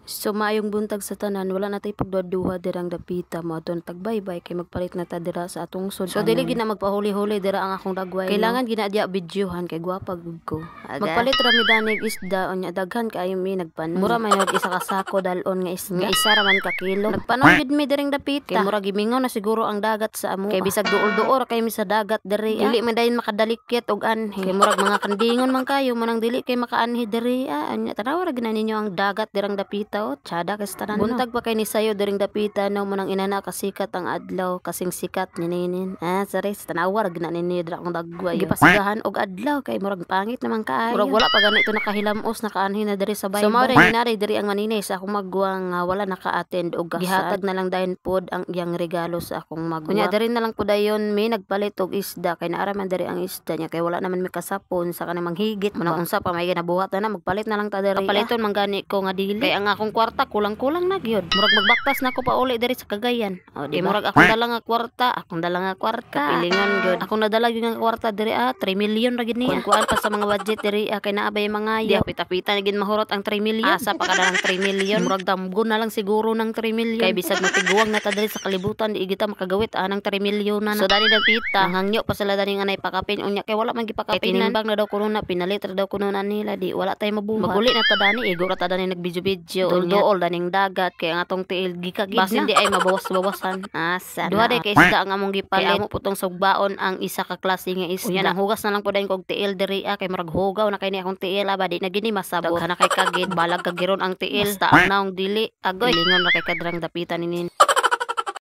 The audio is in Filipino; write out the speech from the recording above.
So maayong buntag sa tanan, wala na tay pagduduha dirang dapita mo aton tagbaybay kay magpalit na ta dira sa atong sud. So dili gid na magpahuli-huli dira ang akong dagway. Kailangan ginadya videohan kay gwapa gud ko. Magpalit ra mi danig isda unya daghan kaayo mi nagpanon. Mura may og isa ka sako dalon nga isda. Nga isa ra man ka kilo. Nagpanon gid mi diring dapita. Kay mura gimingaw na siguro ang dagat sa amo. Kay bisag duol-duol kay mi sa dagat diri. Dili man dayon makadalikyat og anhi. Kay murag mga kandingon man kayo manang dili kay makaanhi diri. Anya tanawa ra gid ninyo ang dagat dirang dapita. Tsada kas tanan buntag pa kay ni sayo diring dapita no manang inana kasikat ang adlaw kasing sikat ni ninin sorry tanawar gina ni dra kong dagway gipasigahan og adlaw kay murag pangit naman kaayo murag wala pa ganito nakahilamos nakaanhin na diri sa baybay so mao rin hinari diri ang maninay sa akong magwa nga wala naka-attend og gihatag na lang dayon pod ang iyang regalo sa akong magwa unya diri na lang pod dayon may nagpalit og isda kay naara man diri ang isda nya kay wala naman mi kasapon sa kanang manghigit manang unsa pa may ginabuhat na magpalit na lang ta diri kapaliton man gani ko nga dili kay ang akong kwarta kulang-kulang na gyud murag magbaktas na ko pa uli diri sa Cagayan di murag akong dala nga kwarta kapilingon gyud akong nadala gyud nga kwarta diri 3 million ra gid niya kuan pa sa mga budget diri kay naabay mga yaw pita-pita na gid mahurot ang 3 million asa pa kada ng 3 million murag damgo na lang siguro ng 3 million kay bisag matiguang na ta diri sa kalibutan di kita makagawit anang 3 million na so dani pita hangyo pa sila dani nga nay pakapin unya kay wala man gipakapinan tinimbang na daw kuno na pinalit ra daw kuno na nila di wala tay mabuhat maguli na ta dani igo ra ta dani nagvideo dool daning dagat kay ang atong tiil gikagid basin di ay mabawas-bawasan asa duha day kay isda ang among gipalit amo putong sugbaon ang isa ka klase nga isda unya nang hugas na lang pud kog tiil diri kay murag hugaw na kay ni akong tiil ba di na gini masabot kana kay kagid balag kagiron ang tiil basta ang naong dili agoy lingon ra kay kadrang dapitan ninin